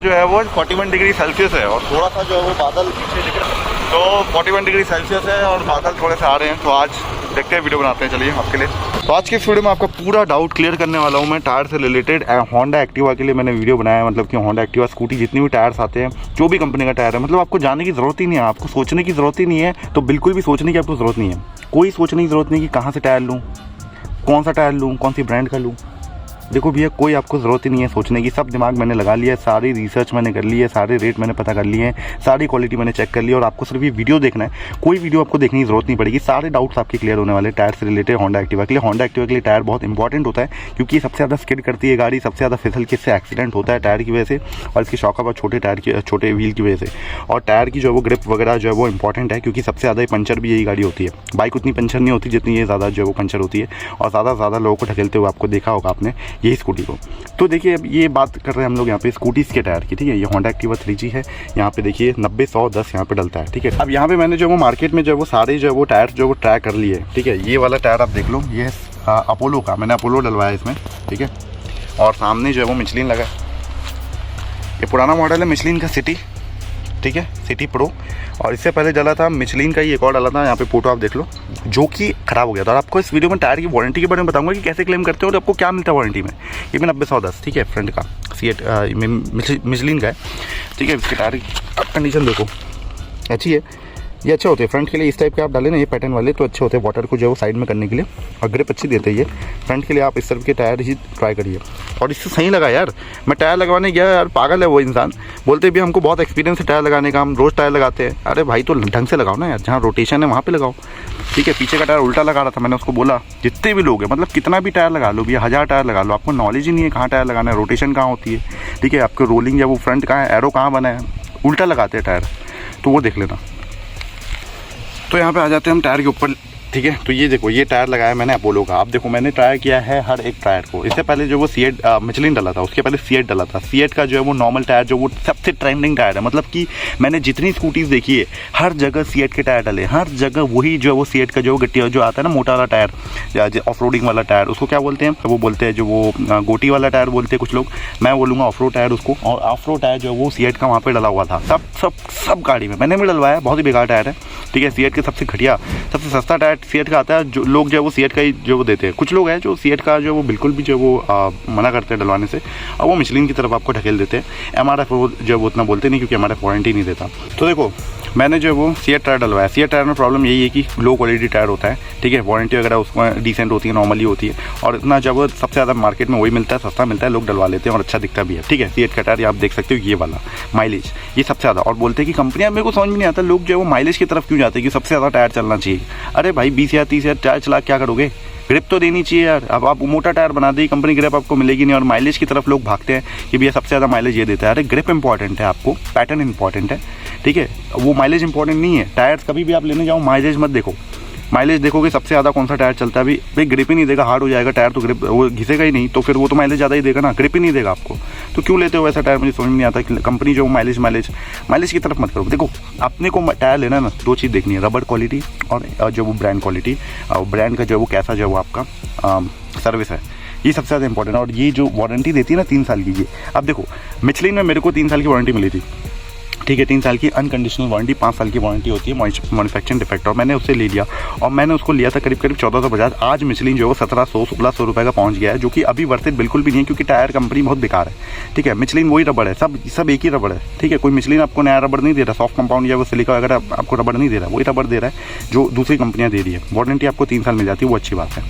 जो है वो 41 डिग्री सेल्सियस है और थोड़ा सा जो है वो बादल पीछे दिख रहा है। तो 41 डिग्री सेल्सियस है और बादल थोड़े से आ रहे हैं। तो आज देखते हैं, वीडियो बनाते हैं, चलिए आपके लिए। तो आज की इस वीडियो में आपका पूरा डाउट क्लियर करने वाला हूँ मैं टायर से रिलेटेड। होंडा एक्टिवा के लिए मैंने वीडियो बनाया है, मतलब कि होंडा एक्टिवा स्कूटी जितनी भी टायर्स आते हैं, जो भी कंपनी का टायर है, मतलब आपको जाने की ज़रूरत ही नहीं है, आपको सोचने की ज़रूरत ही नहीं है। तो बिल्कुल भी सोचने की आपको ज़रूरत नहीं है, कोई सोचने की ज़रूरत नहीं कि कहाँ से टायर लूँ, कौन सा टायर लूँ, कौन सी ब्रांड का लूँ। देखो भैया, कोई आपको ज़रूरत ही नहीं है सोचने की, सब दिमाग मैंने लगा लिया है, सारी रिसर्च मैंने कर ली है, सारे रेट मैंने पता कर लिए हैं, सारी क्वालिटी मैंने चेक कर ली है। और आपको सिर्फ ये वीडियो देखना है, कोई वीडियो आपको देखने की ज़रूरत नहीं पड़ेगी, सारे डाउट्स आपके क्लियर होने वाले टायर से रिलेटेड। होंडा एक्टिवा के लिए, होंडा एक्टिवा के लिए टायर बहुत इंपॉर्टेंट होता है, क्योंकि ये सबसे ज़्यादा स्किड करती है गाड़ी, सबसे ज़्यादा फिसल के इससे एक्सीडेंट होता है टायर की वजह से, और इसकी शॉक अप छोटे टायर की, छोटे व्हील की वजह से। और टायर की जो वो ग्रिप वगैरह जो है वो इंपॉर्टेंट है, क्योंकि सबसे ज़्यादा पंचर भी यही गाड़ी होती है। बाइक उतनी पंचर नहीं होती जितनी ये ज़्यादा जो है वो पंचर होती है, और ज़्यादा लोगों को ढकेलते हुए आपको देखा होगा आपने यही स्कूटी को। तो देखिए, अब ये बात कर रहे हैं हम लोग यहाँ पे स्कूटीज़ के टायर की, ठीक है। ये होंडा एक्टिवा 3G है, यहाँ पे देखिए 90 100 10 यहाँ पे डलता है, ठीक है। अब यहाँ पे मैंने जो वो मार्केट में जो वो सारे जो वो टायर जो वो ट्राई कर लिए, ठीक है। ये वाला टायर आप देख लो, ये अपोलो का, मैंने अपोलो डलवाया इसमें, ठीक है। और सामने जो है वो मिचलिन लगा है, ये पुराना मॉडल है मिचलिन का सिटी, ठीक है, सिटी प्रो। और इससे पहले डला था मिचलिन का ही एक और डला था, यहाँ पे फोटो आप देख लो, जो कि ख़राब हो गया था। और आपको इस वीडियो में टायर की वारंटी के बारे में बताऊंगा कि कैसे क्लेम करते हो और आपको क्या मिलता है वारंटी में। ये भी 90 100 10, ठीक है, फ्रंट का सीएट मिचलिन का है, ठीक है। इसके टायर की कंडीशन देखो, अच्छी है, ये अच्छे होते हैं फ्रंट के लिए। इस टाइप के आप डालें ना ये पैटर्न वाले, तो अच्छे होते हैं वाटर को जो है वो साइड में करने के लिए, और ग्रिप अच्छी देते हैं ये फ्रंट के लिए। आप इस तरह के टायर ही ट्राई करिए। और इससे सही लगा यार, मैं टायर लगवाने गया यार, पागल है वो इंसान, बोलते भी हमको बहुत एक्सपीरियंस है टायर लगाने का, हम रोज़ टायर लगाते हैं। अरे भाई, तो ढंग से लगाओ ना यार, जहाँ रोटेशन है वहाँ पर लगाओ, ठीक है। पीछे का टायर उल्टा लगा रहा था, मैंने उसको बोला जितने भी लोग हैं, मतलब कितना भी टायर लगा लो भैया, 1000 टायर लगा लो, आपको नॉलेज ही नहीं है कहाँ टायर लगाना है, रोटेशन कहाँ होती है, ठीक है। आपको रोलिंग या वो फ्रंट कहाँ है, एरो कहाँ बना है, उल्टा लगाते हैं टायर, तो वो देख लेना। तो यहाँ पे आ जाते हैं हम टायर के ऊपर, ठीक है। तो ये देखो, ये टायर लगाया मैंने अपोलो का। आप देखो, मैंने ट्राई किया है हर एक टायर को। इससे पहले जो वो सीएट मिचलिन डला था, उसके पहले सीएट डला था। सीएट का जो है वो नॉर्मल टायर जो वो सबसे ट्रेंडिंग टायर है, मतलब कि मैंने जितनी स्कूटीज़ देखी है हर जगह सीएट के टायर डले, हर जगह वही जो है वो सीएट का जो गट्टी जो आता है ना, मोटा वाला टायर, ऑफ रोडिंग वाला टायर, उसको क्या बोलते हैं, वो बोलते हैं जो वो गोटी वाला टायर बोलते हैं कुछ लोग, मैं बोलूँगा ऑफ रोड टायर उसको। और ऑफ रोड टायर जो है वो सीएट का वहाँ पर डला हुआ था, सब गाड़ी में मैंने भी डलवाया, बहुत ही बेकार टायर है, ठीक है। सीएट के सबसे घटिया, सबसे सस्ता टायर सीएट का आता है, जो लोग जो है वो सीएट का ही जो वो देते हैं। कुछ लोग हैं जो सीएट का जो वो बिल्कुल भी जो वो मना करते हैं डलवाने से, और वो मिचलिन की तरफ आपको ढकेल देते हैं। एमआरएफ वो जो वो उतना बोलते नहीं, क्योंकि एमआरएफ वारंटी नहीं देता। तो देखो, मैंने जो वो सीएट टायर डलवाया। सीएट टायर में प्रॉब्लम यही है कि लो क्वालिटी टायर होता है, ठीक है। वारंटी वगैरह उसमें डिसेंट होती है, नॉर्मली होती है, और इतना जब सबसे ज़्यादा मार्केट में वही मिलता है, सस्ता मिलता है, लोग डलवा लेते हैं और अच्छा दिखता भी है, ठीक है। सीएट का टायर आप देख सकते हो, ये वाला माइलेज ये सबसे ज़्यादा, और बोलते हैं कि कंपनियां, मेरे को समझ में नहीं आता लोग जो है वो माइलेज की तरफ क्यों जाते हैं कि सबसे ज़्यादा टायर चलना चाहिए। अरे भाई, 20,000 30,000 टायर चला क्या करोगे, ग्रिप तो देनी चाहिए यार। अब आप मोटा टायर बना दी कंपनी, ग्रिप आपको मिलेगी नहीं, और माइलेज की तरफ लोग भागते हैं कि भैया सबसे ज़्यादा माइलेज ये देता है। अरे ग्रिप इंपॉर्टेंट है, आपको पैटर्न इंपॉर्टेंट है, ठीक है, वो माइलेज इंपॉर्टेंट नहीं है। टायर्स कभी भी आप लेने जाओ, माइलेज मत देखो, माइलेज देखोगे सबसे ज़्यादा कौन सा टायर चलता है। अभी भाई ग्रिप ही नहीं देगा, हार्ड हो जाएगा टायर, तो ग्रिप वो घिसेगा ही नहीं, तो फिर वो तो माइलेज ज़्यादा ही देगा ना, ग्रिप ही नहीं देगा आपको। तो क्यों लेते हो वैसा टायर, मुझे समझ नहीं आता कि कंपनी जो माइलेज की तरफ मत करो। देखो, अपने को टायर लेना है ना, दो चीज़ देखनी है, रबड़ क्वालिटी और जो वो ब्रांड क्वालिटी, ब्रांड का जो वो कैसा जो वो आपका सर्विस है, ये सबसे ज़्यादा इंपॉर्टेंट है। और ये जो वारंटी देती है ना 3 साल की, ये अब देखो मिचलिन में मेरे को 3 साल की वारंटी मिली थी, ठीक है। 3 साल की अनकंडीशनल वारंटी, 5 साल की वारंटी होती है मैन्युफैक्चरिंग डिफेक्ट, और मैंने उससे ले लिया, और मैंने उसको लिया था करीब 1450। आज मिचलिन जो है 1700-1600 रुपये का पहुंच गया है, जो कि अभी वर्थ बिल्कुल भी नहीं है, क्योंकि टायर कंपनी बहुत बेकार है, ठीक है। मिचलिन वही रबड़ है, सब एक ही रबड़ है, ठीक है। कोई मिचलिन आपको नया रबड़ नहीं दे रहा, सॉफ्ट कंपाउंड या वो सिलिका वगैरह आपको रबड़ नहीं दे रहा, वही रबड़ दे रहा है जो दूसरी कंपनियाँ दे रही है। वारंटी आपको 3 साल मिल जाती है, वो अच्छी बात है।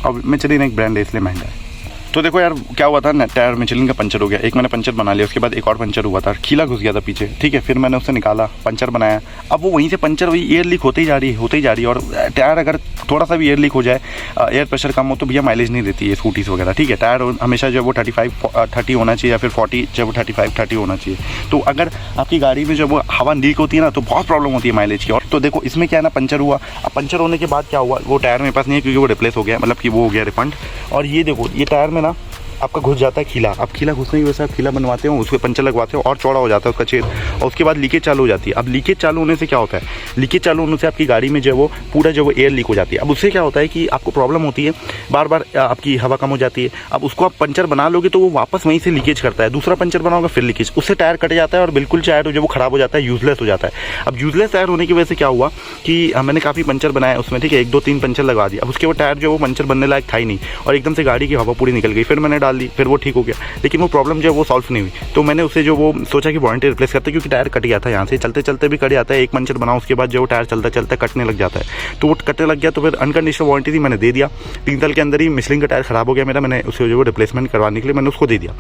अब मिचलिन एक ब्रांड है, इसलिए महंगा है। तो देखो यार, क्या हुआ था ना, टायर मिचलिन का पंचर हो गया, एक मैंने पंचर बना लिया, उसके बाद एक और पंचर हुआ था, खीला घुस गया था पीछे, ठीक है। फिर मैंने उससे निकाला, पंचर बनाया, अब वो वहीं से पंचर वही एयर लीक होती ही जा रही है। और टायर अगर थोड़ा सा भी एयर लीक हो जाए, एयर प्रेशर कम हो, तो भैया माइलेज नहीं देती है स्कूटीज़ वगैरह, ठीक है। टायर हमेशा जो वो 35-30 होना चाहिए, या फिर 40 जब वो 35-30 होना चाहिए। तो अगर आपकी गाड़ी में जब वो हवा लीक होती है ना, तो बहुत प्रॉब्लम होती है माइलेज की। और तो देखो, इसमें क्या है ना, पंचर हुआ, अब पंचर होने के बाद क्या हुआ, वो टायर मेरे पास नहीं है, क्योंकि वो रिप्लेस हो गया, मतलब कि वो हो गया रिफंड। और ये देखो, ये टायर में ना आपका घुस जाता है खीला। अब खीला घुसने की वजह से आप खीला बनवाते हो, उसके पंचर लगवाते हो और चौड़ा हो जाता है उसका छेद, और उसके बाद लीकेज चालू हो जाती है। अब लीकेज चालू होने से क्या होता है, लीकेज चालू होने से आपकी गाड़ी में जो वो पूरा जो वो एयर लीक हो जाती है। अब उससे क्या होता है कि आपको प्रॉब्लम होती है, बार बार आपकी हवा कम हो जाती है। अब उसको आप पंचर बना लोगे तो वो वापस वहीं से लीकेज करता है, दूसरा पंचर बनाओगे फिर लीकेज, उससे टायर कट जाता है और बिल्कुल टायर जो वो खराब हो जाता है, यूजलेस हो जाता है। अब यूजलेस टायर होने की वजह से क्या हुआ कि मैंने काफ़ी पंचर बनाए उसमें, ठीक है, 1 2 3 पंचर लगा दिया। अब उसके वो टायर जो वो पंचर बनने लायक था ही नहीं, और एकदम से गाड़ी की हवा पूरी निकल गई। फिर मैंने डाल दी, फिर वो ठीक हो गया, लेकिन वो प्रॉब्लम जो है वो सॉल्व नहीं हुई। तो मैंने उसे जो वो सोचा कि वारंटी रिप्लेस करते, क्योंकि टायर कट गया था यहाँ से, चलते चलते भी कट जाता है। एक पंचर बनाओ उसके बाद जो वो टायर चलता चलता कटने लग जाता है, तो वो कटने लग गया। तो फिर अनकंडीशनल वारंटी थी, मैंने दे दिया। 3 साल के अंदर ही मिशलिन का टायर खराब हो गया मेरा, मैंने उसे जो रिप्लेसमेंट करवाने के लिए मैंने उसको दे दिया।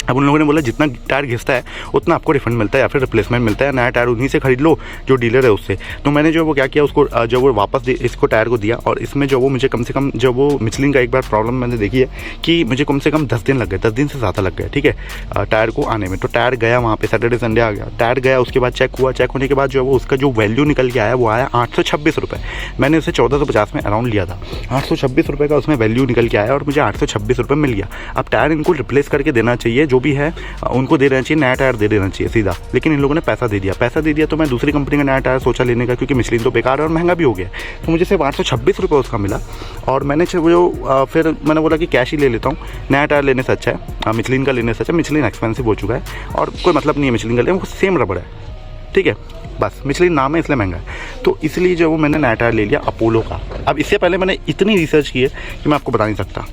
अब उन लोगों ने बोला जितना टायर घिसता है उतना आपको रिफंड मिलता है या फिर रिप्लेसमेंट मिलता है, नया टायर उन्हीं से खरीद लो जो डीलर है उससे। तो मैंने जो वो क्या किया, उसको जो वो वापस इसको टायर को दिया। और इसमें जो वो मुझे कम से कम जो वो मिशलिन का एक बार प्रॉब्लम मैंने देखी है कि मुझे कम से कम 10 दिन लग गए, 10 दिन से ज़्यादा लग गए, ठीक है, टायर को आने में। तो टायर गया वहाँ पे, सैटरडे संडे आ गया, टायर गया, उसके बाद चेक हुआ, चेक होने के बाद जो वो उसका जो वैल्यू निकल के आया वो आया 826 रुपये। मैंने उसे 1450 में अराउंड लिया था, 826 रुपये का उसमें वैल्यू निकल के आया और मुझे 826 रुपये मिल गया। अब टायर इनको रिप्लेस करके देना चाहिए, जो भी है उनको दे देना चाहिए, नया टायर दे देना चाहिए सीधा, लेकिन इन लोगों ने पैसा दे दिया। तो मैं दूसरी कंपनी का नया टायर सोचा लेने का, क्योंकि मिशलिन तो बेकार है और महंगा भी हो गया। तो मुझे सिर्फ 826 रुपये उसका मिला, और मैंने फिर मैंने बोला कि कैश ही ले लेता हूँ, नया टायर लेने से अच्छा है मिशलिन का लेने से अच्छा। मिशलिन एक्सपेंसिव हो चुका है और कोई मतलब नहीं है मिशलिन का लेने, वो सेम रबड़ है, ठीक है, बस मिशलिन नाम है इसलिए महंगा है। तो इसलिए जो वो मैंने नया टायर ले लिया अपोलो का। अब इससे पहले मैंने इतनी रिसर्च की है कि मैं आपको बता नहीं सकता।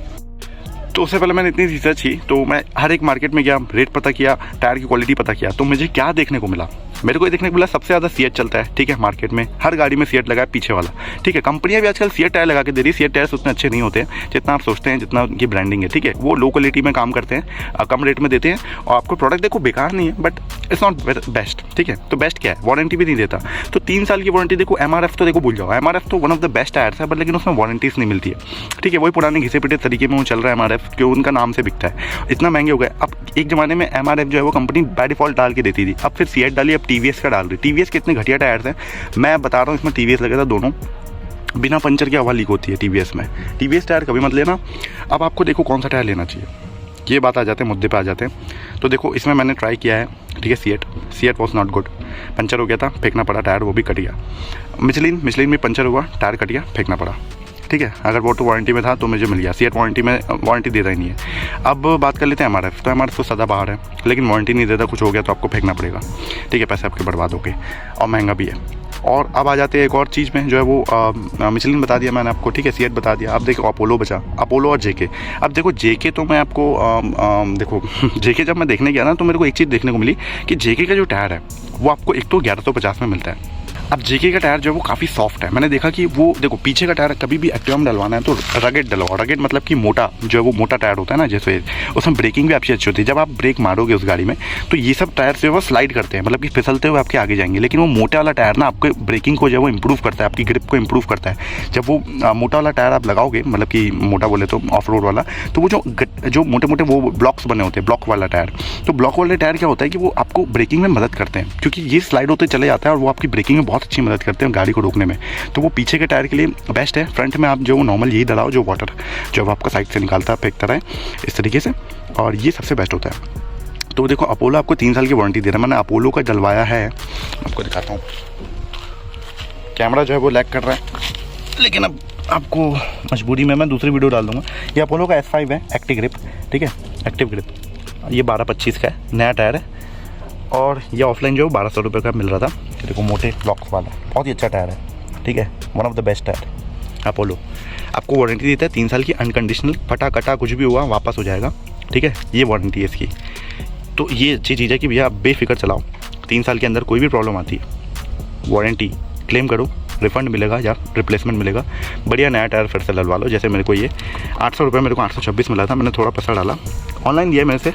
तो उससे पहले मैंने इतनी रिसर्च की, तो मैं हर एक मार्केट में गया, रेट पता किया, टायर की क्वालिटी पता किया। तो मुझे क्या देखने को मिला, मेरे को ये देखने को मिला सबसे ज़्यादा सीएट चलता है, ठीक है, मार्केट में हर गाड़ी में सीएट लगा है पीछे वाला, ठीक है। कंपनियां भी आजकल सीएट टायर लगा के दे रही है। सीएट टायर्स उतने अच्छे नहीं होते हैं जितना आप सोचते हैं, जितना उनकी ब्रांडिंग है, ठीक है। वो लो क्वालिटी में काम करते हैं, कम रेट में देते हैं, और आपको प्रोडक्ट देखो बेकार नहीं है, बट इट्स नॉट बेस्ट, ठीक है। तो बेस्ट क्या है, वारंटी भी नहीं देता। तो 3 साल की वारंटी देखो, एमआरएफ तो देखो भूल जाओ, एमआरएफ तो one of the best tyres है, बट लेकिन उसमें वारंटीज नहीं मिलती है, ठीक है। वही पुराने घिसे पिटे तरीके में वो चल रहा है एमआरएफ, क्यों उनका नाम से बिकता है, इतना महंगे हो गए। अब एक ज़माने में एमआरएफ जो है वो कंपनी बाय डिफॉल्ट डाल के देती थी, अब फिर सीएट डाली, अब टीवीएस का डाल रही। टीवीएस के इतने घटिया टायर्स हैं, मैं बता रहा हूँ, इसमें टीवीएस लगा था दोनों, बिना पंचर की हवा लीक होती है टीवीएस में। टीवीएस टायर कभी मत लेना। अब आपको देखो कौन सा टायर लेना चाहिए, ये बात आ जाते हैं, मुद्दे पे आ जाते हैं। तो देखो इसमें मैंने ट्राई किया है, ठीक है, CEAT was not good, puncture हो गया था, फेंकना पड़ा टायर, वो भी कट गया। मिशलिन में पंचर हुआ, टायर कट गया, फेंकना पड़ा, ठीक है। अगर वो तो वारंटी में था तो मुझे मिल गया, सीएट वारंटी में वारंटी देता ही नहीं है। अब बात कर लेते हैं एमआरएफ। तो एमआरएफ तो सदाबहार है, लेकिन वारंटी नहीं देता, कुछ हो गया तो आपको फेंकना पड़ेगा, ठीक है, पैसे आपके बर्बाद हो गए और महंगा भी है। और अब आ जाते हैं एक और चीज़ में, जो है वो मिशलिन बता दिया मैंने आपको, ठीक है, सीएट बता दिया। अब देखो अपोलो बचा, अपोलो और जेके। अब देखो जेके तो मैं आपको देखो जेके जब मैं देखने गया ना, तो मेरे को एक चीज़ देखने को मिली कि जेके का जो टायर है वो आपको एक तो 1150 में मिलता है। अब जेके का टायर जो है वो काफ़ी सॉफ्ट है। मैंने देखा कि वो देखो पीछे का टायर कभी भी एक्टिवा में डलवाना है तो रगेड डलवाओ। रगेड मतलब कि मोटा, जो है वो मोटा टायर होता है ना, जैसे उसमें ब्रेकिंग भी आपकी अच्छी होती है। जब आप ब्रेक मारोगे उस गाड़ी में तो ये सब टायर जो है वो स्लाइड करते हैं, मतलब कि फिसलते हुए आपके आगे जाएंगे। लेकिन वो मोटा वाला टायर ना आपके ब्रेकिंग को जो है वो इंप्रूव करता है, आपकी ग्रिप को इंप्रूव करता है। जब वो मोटा वाला टायर आप लगाओगे, मतलब कि मोटा बोले तो ऑफ रोड वाला, तो वो जो मोटे मोटे वो ब्लॉक्स बने होते हैं, ब्लॉक वाला टायर, तो ब्लॉक वाले टायर क्या होता है कि वो आपको ब्रेकिंग में मदद करते हैं, क्योंकि ये स्लाइड होते चले जाता है और वो आपकी ब्रेकिंग में बहुत अच्छी मदद करते हैं गाड़ी को रोकने में। तो वो पीछे के टायर के लिए बेस्ट है। फ्रंट में आप जो नॉर्मल यही डलाओ, जो वाटर जो आपका साइड से निकालता है, फेंकता रहे इस तरीके से, और ये सबसे बेस्ट होता है। तो देखो अपोलो आपको 3 साल की वारंटी दे रहा है। मैंने अपोलो का डलवाया है, आपको दिखाता हूँ। कैमरा जो है वो लैग कर रहा है, लेकिन अब आपको मजबूरी में मैं दूसरी वीडियो डाल दूँगा। ये अपोलो का S5 है, एक्टिव ग्रिप, ठीक है, एक्टिव ग्रिप। ये 1225 का है, नया टायर है, और ये ऑफलाइन जो 1200 रुपये का मिल रहा था। देखो मोटे ब्लॉक्स वाला, बहुत ही अच्छा टायर है, ठीक है, one of the best tyre Apollo. आपको वारंटी देता है 3 साल की अनकंडीशनल, फटा कटा कुछ भी हुआ वापस हो जाएगा, ठीक है, ये वारंटी है इसकी। तो ये अच्छी चीज़ है कि भैया आप बेफिक्र चलाओ, 3 साल के अंदर कोई भी प्रॉब्लम आती है वारंटी क्लेम करो, रिफंड मिलेगा या रिप्लेसमेंट मिलेगा। बढ़िया नया टायर फिर से डलवा लो। जैसे मेरे को ये 800 रुपये, मेरे को 826 मिला था, मैंने थोड़ा पैसा डाला, ऑनलाइन दिया मेरे से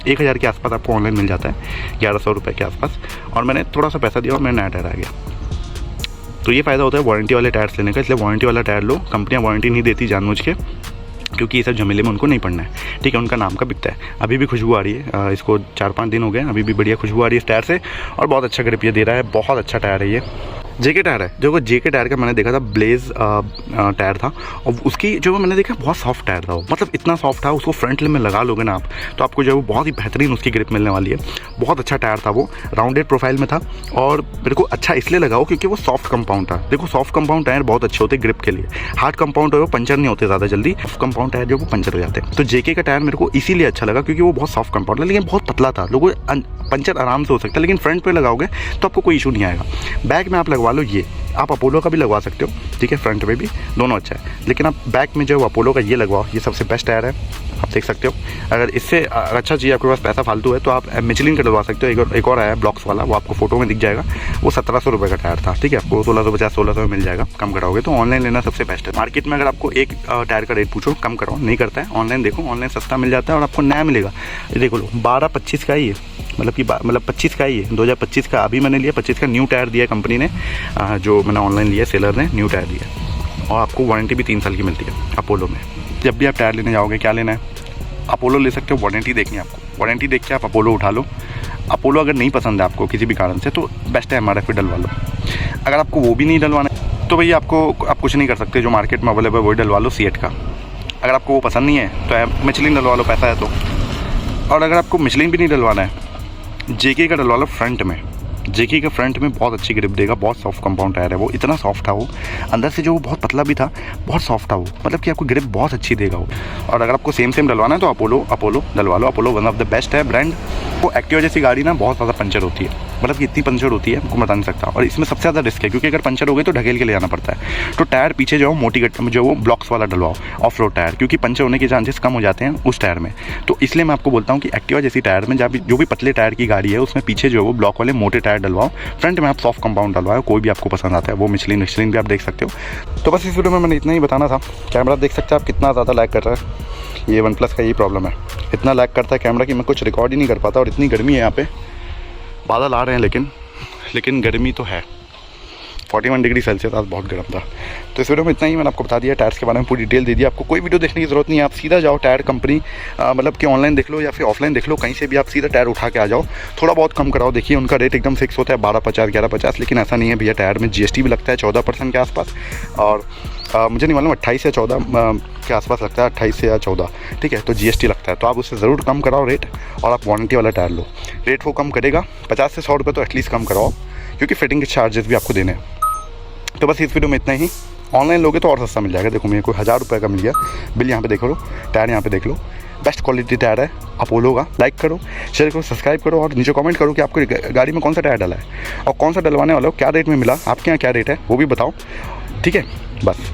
1000 के आसपास आपको ऑनलाइन मिल जाता है, 1100 रुपये के आसपास, और मैंने थोड़ा सा पैसा दिया और मेरा नया टायर आ गया। तो ये फ़ायदा होता है वारंटी वाले टायर्स लेने का, इसलिए वारंटी वाला टायर लो। कंपनियाँ वारंटी नहीं देती जानबूझ के, क्योंकि ये सब झमेले में उनको नहीं पड़ना है, ठीक है, उनका नाम का बिकता है। अभी भी खुशबू आ रही है, इसको 4-5 दिन हो गए, अभी भी बढ़िया खुशबू आ रही है इस टायर से, और बहुत अच्छा ग्रिप ये दे रहा है, बहुत अच्छा टायर है ये। जेके टायर है, जो जेके टायर का मैंने देखा था ब्लेज टायर था, और उसकी जो मैंने देखा बहुत सॉफ्ट टायर था वो, मतलब इतना सॉफ्ट था, उसको फ्रंट में लगा लोगे ना आप तो आपको जो है वो बहुत ही बेहतरीन उसकी ग्रिप मिलने वाली है। बहुत अच्छा टायर था वो, राउंडेड प्रोफाइल में था, और मेरे को अच्छा इसलिए लगा वो क्योंकि वो सॉफ्ट कंपाउंड था। देखो सॉफ्ट कंपाउंड टायर बहुत अच्छे होते हैं ग्रिप के लिए, हार्ड कंपाउंड है वो पंचर नहीं होते ज़्यादा जल्दी, सॉफ्ट कंपाउंड टायर जो वो पंचर हो जाते हैं। तो जेके का टायर मेरे को इसीलिए अच्छा लगा क्योंकि वो बहुत सॉफ्ट कंपाउंड है, लेकिन बहुत पतला था, लोगों पंचर आराम से हो सकता है, लेकिन फ्रंट पे लगाओगे तो आपको कोई इशू नहीं आएगा। बैक में आप लगवा लो, ये आप अपोलो का भी लगवा सकते हो, ठीक है, फ्रंट पे भी दोनों अच्छा है, लेकिन आप बैक में जो अपोलो का ये लगवाओ, ये सबसे बेस्ट टायर है, आप देख सकते हो। अगर इससे अच्छा चाहिए, आपके पास पैसा फालतू है, तो आप मिचलिन का डलवा सकते हो। एक और आया ब्लॉक्स वाला, वो आपको फोटो में दिख जाएगा, वो 1700 रुपये का टायर था, ठीक है, आपको 1650 1600 में मिल जाएगा, कम कराओगे तो ऑनलाइन लेना सबसे बेस्ट है। मार्केट में अगर आपको एक टायर का रेट पूछो कम कराओ, नहीं करता है, ऑनलाइन देखो, ऑनलाइन सस्ता मिल जाता है और आपको नया मिलेगा। ये देखो लो 12-25 का ही है, मतलब 25 का ही है, 2025 का अभी मैंने लिया, 25 का न्यू टायर दिया कंपनी ने, जो मैंने ऑनलाइन लिया, सेलर ने न्यू टायर दिया, और आपको वारंटी भी 3 साल की मिलती है अपोलो में। जब भी आप टायर लेने जाओगे, क्या लेना है, अपोलो ले सकते हो, वारंटी देखनी है आपको, वारंटी देख के आप अपोलो उठा लो। अपोलो अगर नहीं पसंद है आपको किसी भी कारण से, तो बेस्ट है MRF डलवा लो। अगर आपको वो भी नहीं डलवाना है तो भैया आप कुछ नहीं कर सकते, जो मार्केट में अवेलेबल है वही डलवा लो, सीएट का। अगर आपको वो पसंद नहीं है तो मिचलिन डलवा लो, पैसा है तो। और अगर आपको मिचलिन भी नहीं डलवाना है, जेके का डलवा लो फ्रंट में। जेके का फ्रंट में बहुत अच्छी ग्रिप देगा, बहुत सॉफ्ट कंपाउंड टायर है वो, इतना सॉफ्ट था वो, अंदर से जो वो बहुत पतला भी था, बहुत सॉफ्ट था वो, मतलब कि आपको ग्रिप बहुत अच्छी देगा वो। और अगर आपको सेम डलवाना है तो अपोलो डलवा लो, Apollo one of the best है ब्रांड। वो एक्टिवा जैसी गाड़ी ना बहुत ज़्यादा पंचर होती है, मतलब कि इतनी पंचर होती है आपको बता नहीं सकता, और इसमें सबसे ज़्यादा रिस्क है क्योंकि अगर पंचर हो गई तो ढकेल के ले जाना पड़ता है। तो टायर पीछे जो मोटी जो वो ब्लॉक्स वाला डलवाओ, ऑफ रोड टायर, क्योंकि पंचर होने के चांसेस कम हो जाते हैं उस टायर में। तो इसलिए मैं आपको बोलता हूँ कि एक्टिवा जैसी टायर में जो भी पतले टायर की गाड़ी है उसमें पीछे जो है वो ब्लॉक वाले मोटे टायर डलवाओ, फ्रंट में आप सॉफ्ट कंपाउंड डलवाओ, कोई भी आपको पसंद आता है, वो मिचलिन भी आप देख सकते हो। तो बस इस वीडियो में मैंने इतना ही बताना था। कैमरा देख सकते हैं आप कितना ज़्यादा लैग कर रहा है, ये OnePlus का यही प्रॉब्लम है, इतना लैग करता है कैमरा कि मैं कुछ रिकॉर्ड ही नहीं कर पाता। और इतनी गर्मी है यहाँ पे, बादल आ रहे हैं लेकिन गर्मी तो है, 41 डिग्री सेल्सियस, आज बहुत गर्म था। तो इस वीडियो में इतना ही, मैंने आपको बता दिया, टायर्स के बारे में पूरी डिटेल दे दी। आपको कोई वीडियो देखने की ज़रूरत नहीं है, आप सीधा जाओ टायर कंपनी, मतलब कि ऑनलाइन देख लो या फिर ऑफलाइन देख लो, कहीं से भी आप सीधा टायर उठा के आ जाओ, थोड़ा बहुत कम कराओ। देखिए उनका रेट एकदम फिक्स होता है 1250 1150, लेकिन ऐसा नहीं है भैया, टायर में GST भी लगता है 14% के आसपास, और मुझे नहीं मालूम 28 या 14 के आसपास लगता है, 28 या 14, ठीक है, तो GST लगता है। तो आप उससे ज़रूर कम कराओ रेट, और आप वारंटी वाला टायर लो, रेट वो कम करेगा, 50 से 100 रुपये तो एटलीस्ट कम कराओ, क्योंकि फिटिंग के चार्जेस भी आपको देने हैं। तो बस इस वीडियो में इतना ही। ऑनलाइन लोगे तो और सस्ता मिल जाएगा। देखो मेरे को 1000 रुपये का मिल गया बिल, यहाँ पे देख लो, टायर यहाँ पे देख लो, बेस्ट क्वालिटी टायर है अपोलो का। लाइक करो, शेयर करो, सब्सक्राइब करो, और नीचे कमेंट करो कि आपको गाड़ी में कौन सा टायर डाला है और कौन सा डलवाने वाला हो, क्या रेट में मिला, आपके यहाँ क्या रेट है वो भी बताओ, ठीक है। बस